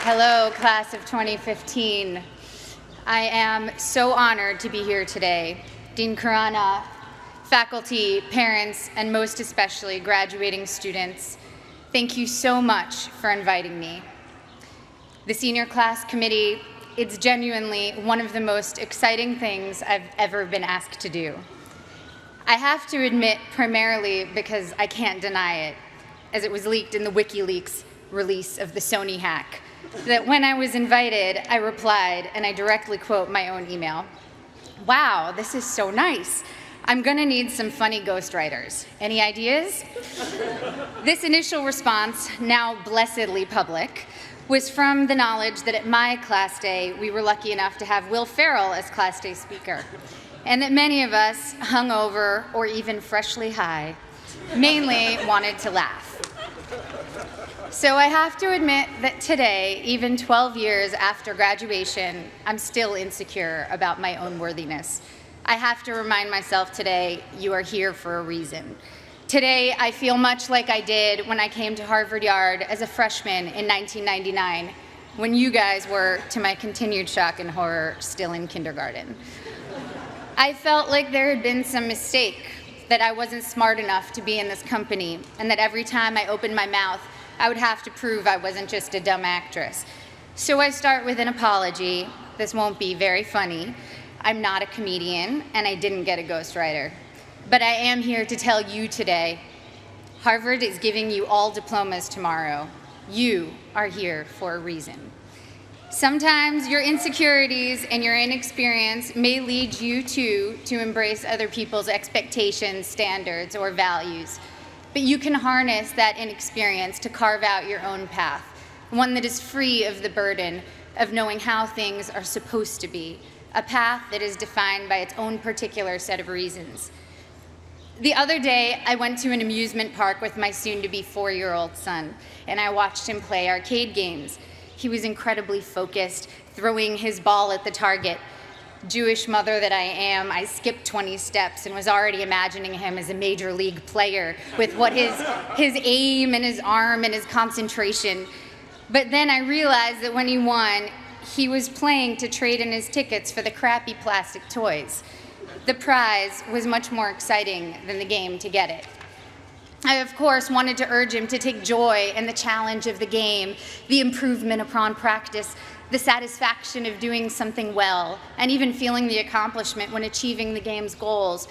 Hello, class of 2015. I am so honored to be here today. Dean Khurana, faculty, parents, and most especially graduating students, thank you so much for inviting me. The senior class committee, it's genuinely one of the most exciting things I've ever been asked to do. I have to admit, primarily because I can't deny it, as it was leaked in the WikiLeaks release of the Sony hack, that when I was invited, I replied, and I directly quote my own email, "Wow, this is so nice. I'm gonna need some funny ghostwriters. Any ideas?" This initial response, now blessedly public, was from the knowledge that at my class day, we were lucky enough to have Will Ferrell as class day speaker, and that many of us, hungover or even freshly high, mainly wanted to laugh. So I have to admit that today, even 12 years after graduation, I'm still insecure about my own worthiness. I have to remind myself today, you are here for a reason. Today, I feel much like I did when I came to Harvard Yard as a freshman in 1999, when you guys were, to my continued shock and horror, still in kindergarten. I felt like there had been some mistake, that I wasn't smart enough to be in this company, and that every time I opened my mouth, I would have to prove I wasn't just a dumb actress. So I start with an apology. This won't be very funny. I'm not a comedian, and I didn't get a ghostwriter. But I am here to tell you today, Harvard is giving you all diplomas tomorrow. You are here for a reason. Sometimes your insecurities and your inexperience may lead you to embrace other people's expectations, standards, or values. But you can harness that inexperience to carve out your own path, one that is free of the burden of knowing how things are supposed to be, a path that is defined by its own particular set of reasons. The other day, I went to an amusement park with my soon-to-be 4-year-old son, and I watched him play arcade games. He was incredibly focused, throwing his ball at the target. Jewish mother that I am, I skipped 20 steps and was already imagining him as a major league player with what his aim and his arm and his concentration. But then I realized that when he won, he was playing to trade in his tickets for the crappy plastic toys. The prize was much more exciting than the game to get it. I, of course, wanted to urge him to take joy in the challenge of the game, the improvement upon practice, the satisfaction of doing something well, and even feeling the accomplishment when achieving the game's goals.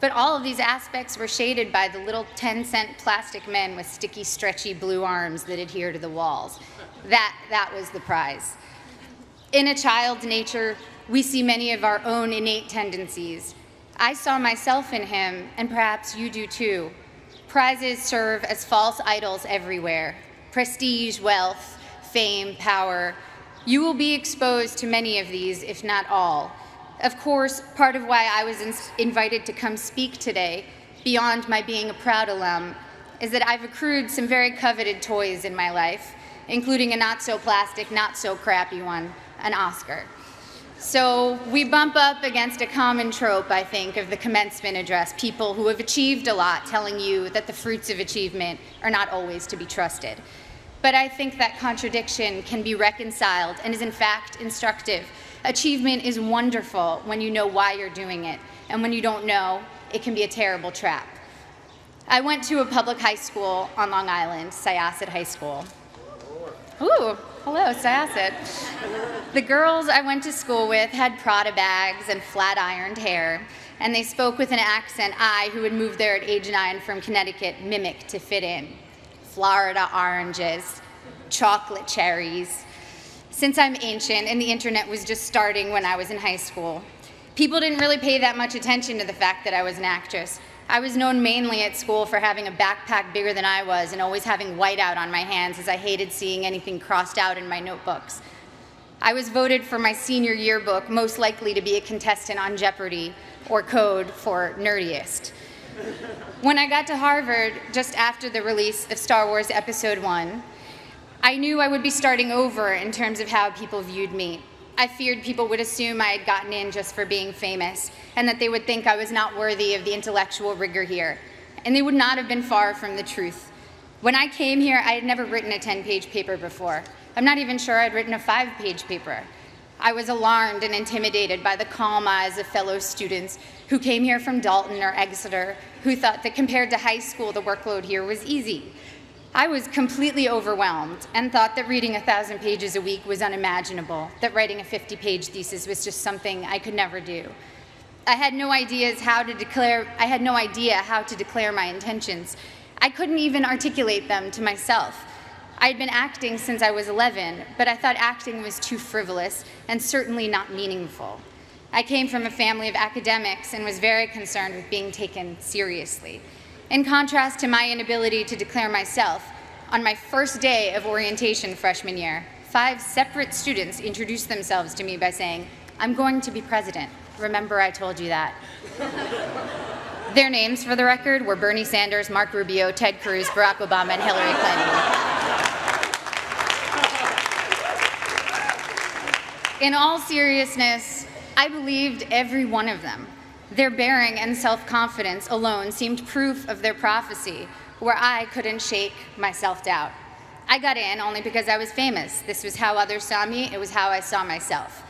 But all of these aspects were shaded by the little 10-cent plastic men with sticky, stretchy blue arms that adhere to the walls. That was the prize. In a child's nature, we see many of our own innate tendencies. I saw myself in him, and perhaps you do too. Prizes serve as false idols everywhere. Prestige, wealth, fame, power. You will be exposed to many of these, if not all. Of course, part of why I was invited to come speak today, beyond my being a proud alum, is that I've accrued some very coveted toys in my life, including a not-so-plastic, not-so-crappy one, an Oscar. So we bump up against a common trope, I think, of the commencement address, people who have achieved a lot telling you that the fruits of achievement are not always to be trusted. But I think that contradiction can be reconciled and is in fact instructive. Achievement is wonderful when you know why you're doing it, and when you don't know, it can be a terrible trap. I went to a public high school on Long Island, Syosset High School. Ooh, hello, Syosset. The girls I went to school with had Prada bags and flat-ironed hair, and they spoke with an accent I, who had moved there at age 9 from Connecticut, mimicked to fit in. Florida oranges, chocolate cherries. Since I'm ancient and the internet was just starting when I was in high school, people didn't really pay that much attention to the fact that I was an actress. I was known mainly at school for having a backpack bigger than I was and always having whiteout on my hands, as I hated seeing anything crossed out in my notebooks. I was voted for my senior yearbook most likely to be a contestant on Jeopardy, or code for nerdiest. When I got to Harvard, just after the release of Star Wars Episode I, I knew I would be starting over in terms of how people viewed me. I feared people would assume I had gotten in just for being famous, and that they would think I was not worthy of the intellectual rigor here. And they would not have been far from the truth. When I came here, I had never written a 10-page paper before. I'm not even sure I'd written a 5-page paper. I was alarmed and intimidated by the calm eyes of fellow students who came here from Dalton or Exeter, who thought that compared to high school, the workload here was easy. I was completely overwhelmed and thought that reading 1,000 pages a week was unimaginable, that writing a 50-page thesis was just something I could never do. I had no idea how to declare my intentions. I couldn't even articulate them to myself. I had been acting since I was 11, but I thought acting was too frivolous and certainly not meaningful. I came from a family of academics and was very concerned with being taken seriously. In contrast to my inability to declare myself, on my first day of orientation freshman year, 5 separate students introduced themselves to me by saying, "I'm going to be president. Remember I told you that." Their names, for the record, were Bernie Sanders, Mark Rubio, Ted Cruz, Barack Obama, and Hillary Clinton. In all seriousness, I believed every one of them. Their bearing and self-confidence alone seemed proof of their prophecy, where I couldn't shake my self-doubt. I got in only because I was famous. This was how others saw me. It was how I saw myself.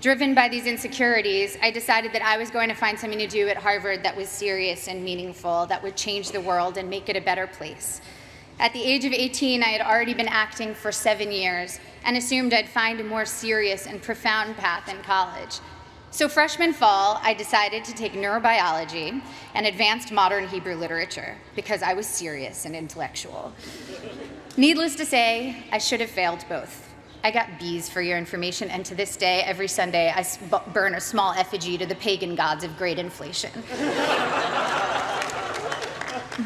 Driven by these insecurities, I decided that I was going to find something to do at Harvard that was serious and meaningful, that would change the world and make it a better place. At the age of 18, I had already been acting for 7 years and assumed I'd find a more serious and profound path in college. So freshman fall, I decided to take neurobiology and advanced modern Hebrew literature because I was serious and intellectual. Needless to say, I should have failed both. I got B's for your information, and to this day, every Sunday, I burn a small effigy to the pagan gods of great inflation.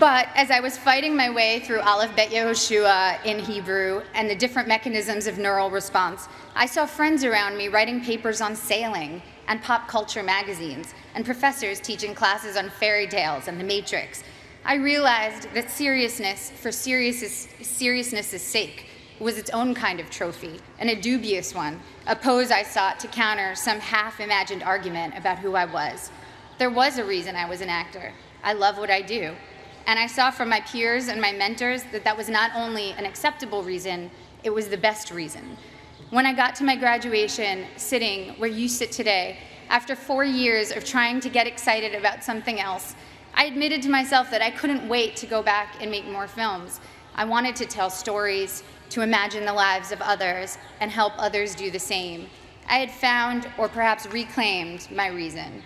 But as I was fighting my way through Aleph Bet Yehoshua in Hebrew and the different mechanisms of neural response, I saw friends around me writing papers on sailing and pop culture magazines, and professors teaching classes on fairy tales and the Matrix. I realized that seriousness for seriousness' sake was its own kind of trophy, and a dubious one, a pose I sought to counter some half-imagined argument about who I was. There was a reason I was an actor. I love what I do. And I saw from my peers and my mentors that that was not only an acceptable reason, it was the best reason. When I got to my graduation, sitting where you sit today, after 4 years of trying to get excited about something else, I admitted to myself that I couldn't wait to go back and make more films. I wanted to tell stories, to imagine the lives of others, and help others do the same. I had found, or perhaps reclaimed, my reason.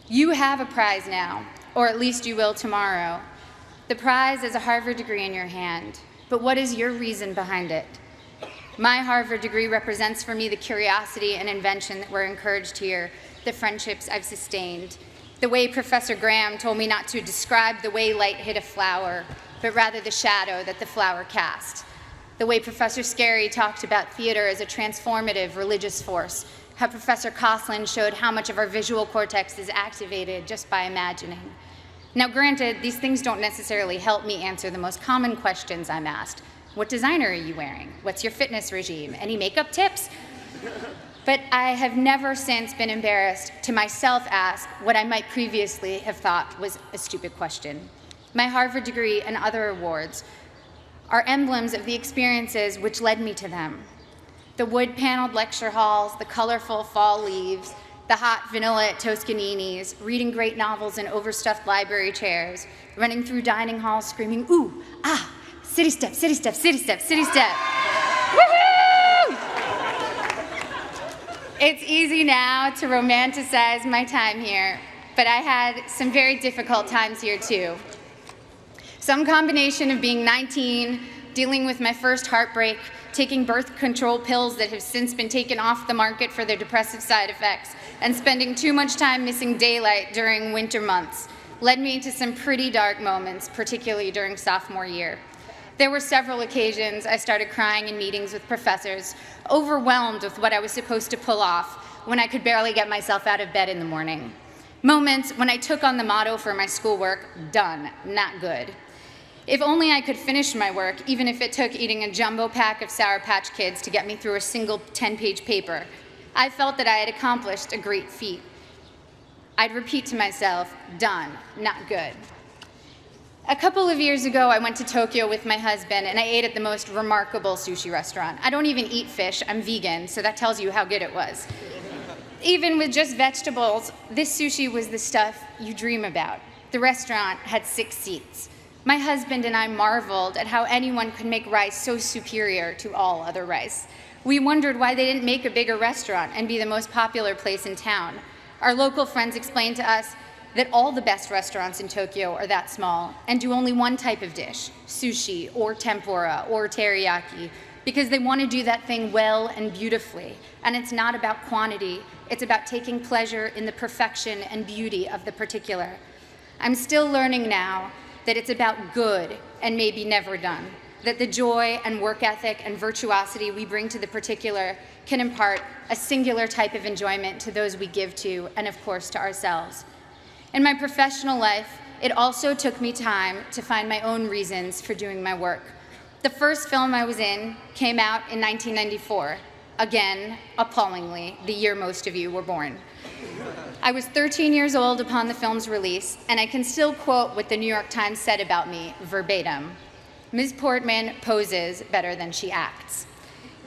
You have a prize now, or at least you will tomorrow. The prize is a Harvard degree in your hand, but what is your reason behind it? My Harvard degree represents for me the curiosity and invention that were encouraged here, the friendships I've sustained, the way Professor Graham told me not to describe the way light hit a flower, but rather the shadow that the flower cast, the way Professor Scarry talked about theater as a transformative religious force, how Professor Coslin showed how much of our visual cortex is activated just by imagining. Now granted, these things don't necessarily help me answer the most common questions I'm asked. What designer are you wearing? What's your fitness regime? Any makeup tips? But I have never since been embarrassed to myself ask what I might previously have thought was a stupid question. My Harvard degree and other awards are emblems of the experiences which led me to them. The wood-paneled lecture halls, the colorful fall leaves, the hot vanilla at Toscanini's, reading great novels in overstuffed library chairs, running through dining halls screaming, ooh, ah, city step, city step, city step, city step. Woohoo! It's easy now to romanticize my time here, but I had some very difficult times here too. Some combination of being 19, dealing with my first heartbreak, taking birth control pills that have since been taken off the market for their depressive side effects, and spending too much time missing daylight during winter months led me to some pretty dark moments, particularly during sophomore year. There were several occasions I started crying in meetings with professors, overwhelmed with what I was supposed to pull off when I could barely get myself out of bed in the morning. Moments when I took on the motto for my schoolwork, done, not good. If only I could finish my work, even if it took eating a jumbo pack of Sour Patch Kids to get me through a single 10-page paper, I felt that I had accomplished a great feat. I'd repeat to myself, done, not good. A couple of years ago, I went to Tokyo with my husband, and I ate at the most remarkable sushi restaurant. I don't even eat fish, I'm vegan, so that tells you how good it was. Even with just vegetables, this sushi was the stuff you dream about. The restaurant had 6 seats. My husband and I marveled at how anyone could make rice so superior to all other rice. We wondered why they didn't make a bigger restaurant and be the most popular place in town. Our local friends explained to us that all the best restaurants in Tokyo are that small and do only one type of dish, sushi or tempura or teriyaki, because they want to do that thing well and beautifully. And it's not about quantity, it's about taking pleasure in the perfection and beauty of the particular. I'm still learning now that it's about good and maybe never done, that the joy and work ethic and virtuosity we bring to the particular can impart a singular type of enjoyment to those we give to, and of course to ourselves. In my professional life, it also took me time to find my own reasons for doing my work. The first film I was in came out in 1994. Again, appallingly, the year most of you were born. I was 13 years old upon the film's release, and I can still quote what the New York Times said about me verbatim. Ms. Portman poses better than she acts.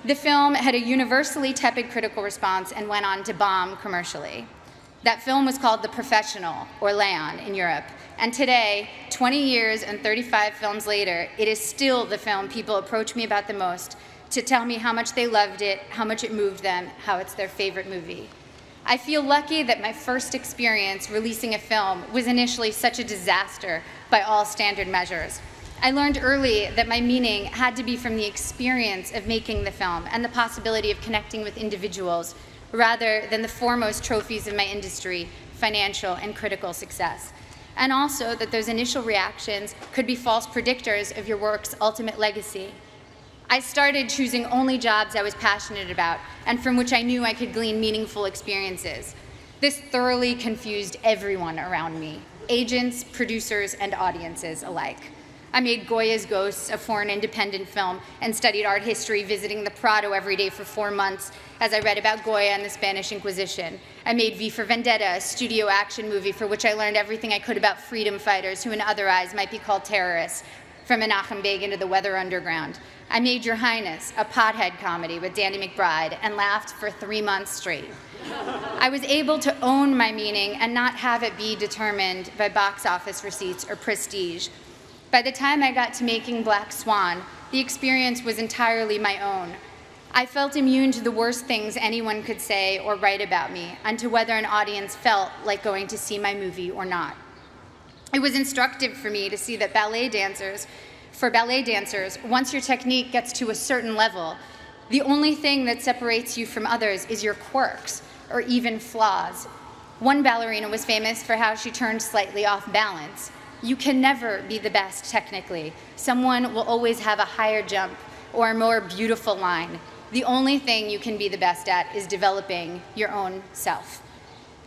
The film had a universally tepid critical response and went on to bomb commercially. That film was called The Professional, or Leon, in Europe. And today, 20 years and 35 films later, it is still the film people approach me about the most to tell me how much they loved it, how much it moved them, how it's their favorite movie. I feel lucky that my first experience releasing a film was initially such a disaster by all standard measures. I learned early that my meaning had to be from the experience of making the film and the possibility of connecting with individuals rather than the foremost trophies of my industry, financial and critical success. And also that those initial reactions could be false predictors of your work's ultimate legacy. I started choosing only jobs I was passionate about and from which I knew I could glean meaningful experiences. This thoroughly confused everyone around me, agents, producers, and audiences alike. I made Goya's Ghosts, a foreign independent film, and studied art history, visiting the Prado every day for 4 months as I read about Goya and the Spanish Inquisition. I made V for Vendetta, a studio action movie for which I learned everything I could about freedom fighters who in other eyes might be called terrorists, from Menachem Begin to the Weather Underground. I made Your Highness, a pothead comedy with Danny McBride, and laughed for 3 months straight. I was able to own my meaning and not have it be determined by box office receipts or prestige. By the time I got to making Black Swan, the experience was entirely my own. I felt immune to the worst things anyone could say or write about me, and to whether an audience felt like going to see my movie or not. It was instructive for me to see that for ballet dancers, once your technique gets to a certain level, the only thing that separates you from others is your quirks, or even flaws. One ballerina was famous for how she turned slightly off balance. You can never be the best technically. Someone will always have a higher jump or a more beautiful line. The only thing you can be the best at is developing your own self.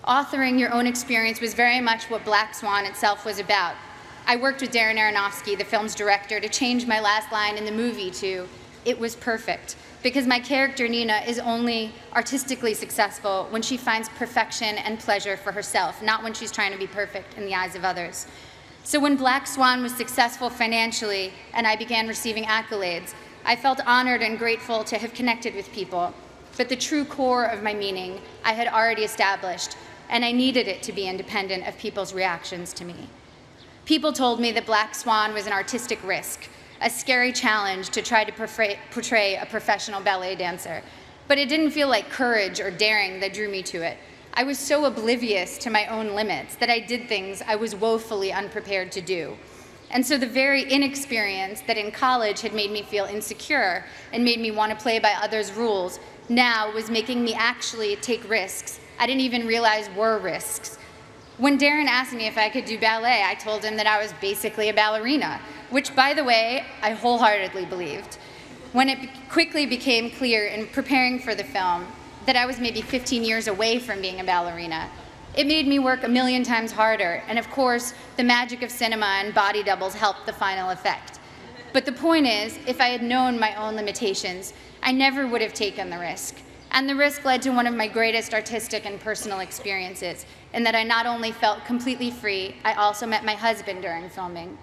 Authoring your own experience was very much what Black Swan itself was about. I worked with Darren Aronofsky, the film's director, to change my last line in the movie to, "It was perfect," because my character Nina is only artistically successful when she finds perfection and pleasure for herself, not when she's trying to be perfect in the eyes of others. So when Black Swan was successful financially and I began receiving accolades, I felt honored and grateful to have connected with people. But the true core of my meaning I had already established, and I needed it to be independent of people's reactions to me. People told me that Black Swan was an artistic risk, a scary challenge to try to portray a professional ballet dancer. But it didn't feel like courage or daring that drew me to it. I was so oblivious to my own limits that I did things I was woefully unprepared to do. And so the very inexperience that in college had made me feel insecure and made me want to play by others' rules now was making me actually take risks I didn't even realize were risks. When Darren asked me if I could do ballet, I told him that I was basically a ballerina, which, by the way, I wholeheartedly believed. When it quickly became clear in preparing for the film that I was maybe 15 years away from being a ballerina, it made me work 1,000,000 times harder, and of course, the magic of cinema and body doubles helped the final effect. But the point is, if I had known my own limitations, I never would have taken the risk. And the risk led to one of my greatest artistic and personal experiences, in that I not only felt completely free, I also met my husband during filming.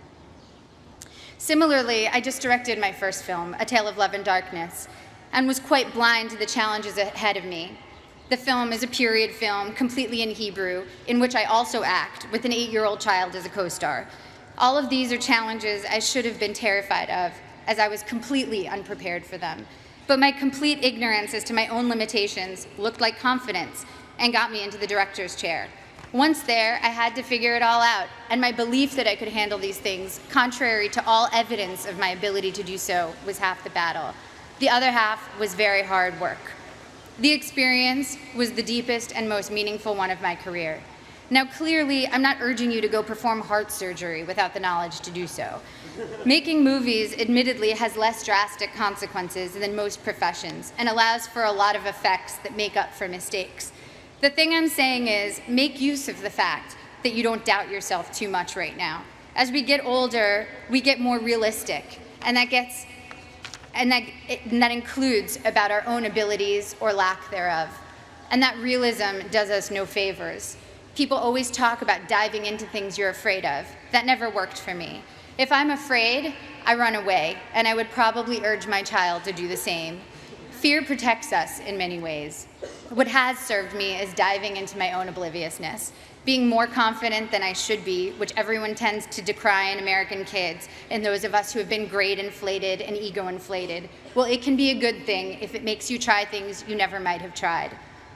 Similarly, I just directed my first film, A Tale of Love and Darkness, and was quite blind to the challenges ahead of me. The film is a period film, completely in Hebrew, in which I also act, with an 8-year-old child as a co-star. All of these are challenges I should have been terrified of, as I was completely unprepared for them. But my complete ignorance as to my own limitations looked like confidence and got me into the director's chair. Once there, I had to figure it all out, and my belief that I could handle these things, contrary to all evidence of my ability to do so, was half the battle. The other half was very hard work. The experience was the deepest and most meaningful one of my career. Now, clearly, I'm not urging you to go perform heart surgery without the knowledge to do so. Making movies, admittedly, has less drastic consequences than most professions and allows for a lot of effects that make up for mistakes. The thing I'm saying is, make use of the fact that you don't doubt yourself too much right now. As we get older, we get more realistic, and that includes about our own abilities or lack thereof. And that realism does us no favors. People always talk about diving into things you're afraid of. That never worked for me. If I'm afraid, I run away, and I would probably urge my child to do the same. Fear protects us in many ways. What has served me is diving into my own obliviousness, being more confident than I should be, which everyone tends to decry in American kids, and those of us who have been grade inflated and ego inflated. Well, it can be a good thing if it makes you try things you never might have tried.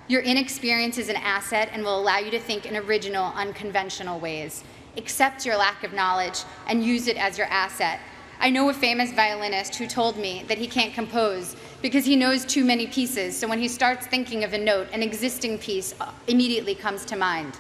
Your inexperience is an asset and will allow you to think in original, unconventional ways. Accept your lack of knowledge and use it as your asset. I know a famous violinist who told me that he can't compose because he knows too many pieces, so when he starts thinking of a note, an existing piece immediately comes to mind.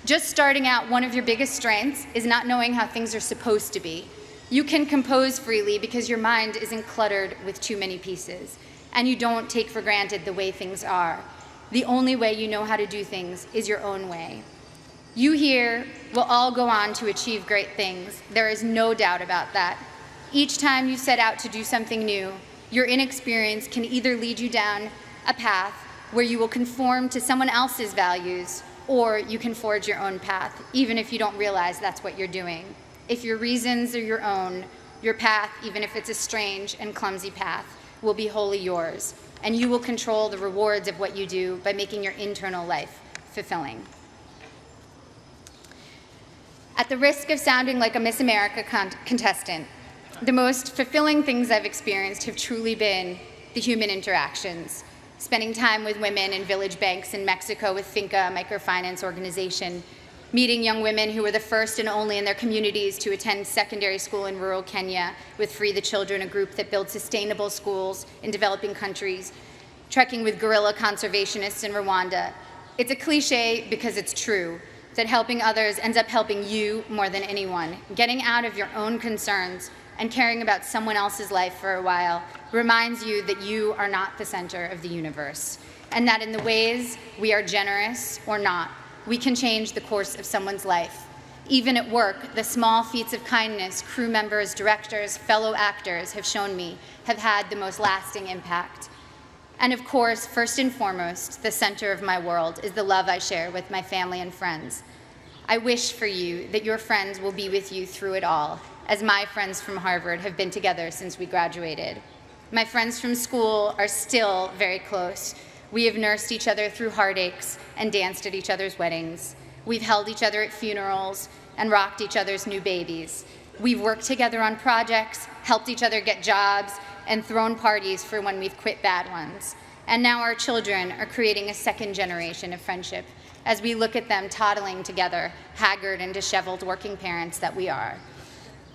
Just starting out, one of your biggest strengths is not knowing how things are supposed to be. You can compose freely because your mind isn't cluttered with too many pieces, and you don't take for granted the way things are. The only way you know how to do things is your own way. You here will all go on to achieve great things. There is no doubt about that. Each time you set out to do something new, your inexperience can either lead you down a path where you will conform to someone else's values, or you can forge your own path, even if you don't realize that's what you're doing. If your reasons are your own, your path, even if it's a strange and clumsy path, will be wholly yours, and you will control the rewards of what you do by making your internal life fulfilling. At the risk of sounding like a Miss America contestant, the most fulfilling things I've experienced have truly been the human interactions. Spending time with women in village banks in Mexico with Finca, a microfinance organization, meeting young women who were the first and only in their communities to attend secondary school in rural Kenya with Free the Children, a group that builds sustainable schools in developing countries, trekking with guerrilla conservationists in Rwanda. It's a cliche because it's true, that helping others ends up helping you more than anyone. Getting out of your own concerns and caring about someone else's life for a while reminds you that you are not the center of the universe, and that in the ways we are generous or not, we can change the course of someone's life. Even at work, the small feats of kindness crew members, directors, fellow actors have shown me have had the most lasting impact. And of course, first and foremost, the center of my world is the love I share with my family and friends. I wish for you that your friends will be with you through it all, as my friends from Harvard have been together since we graduated. My friends from school are still very close. We have nursed each other through heartaches and danced at each other's weddings. We've held each other at funerals and rocked each other's new babies. We've worked together on projects, helped each other get jobs, and thrown parties for when we've quit bad ones. And now our children are creating a second generation of friendship as we look at them toddling together, haggard and disheveled working parents that we are.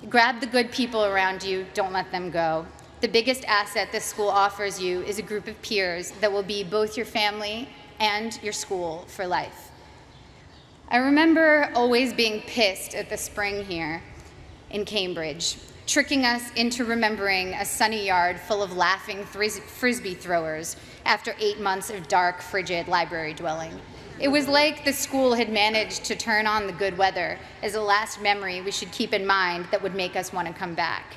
Grab the good people around you, don't let them go. The biggest asset this school offers you is a group of peers that will be both your family and your school for life. I remember always being pissed at the spring here in Cambridge, tricking us into remembering a sunny yard full of laughing frisbee throwers after 8 months of dark, frigid library dwelling. It was like the school had managed to turn on the good weather as a last memory we should keep in mind that would make us want to come back.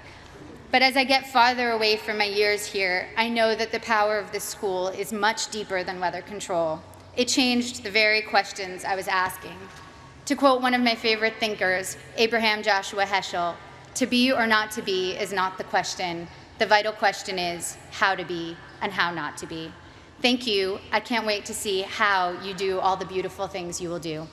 But as I get farther away from my years here, I know that the power of this school is much deeper than weather control. It changed the very questions I was asking. To quote one of my favorite thinkers, Abraham Joshua Heschel, To be or not to be is not the question. The vital question is how to be and how not to be. Thank you. I can't wait to see how you do all the beautiful things you will do.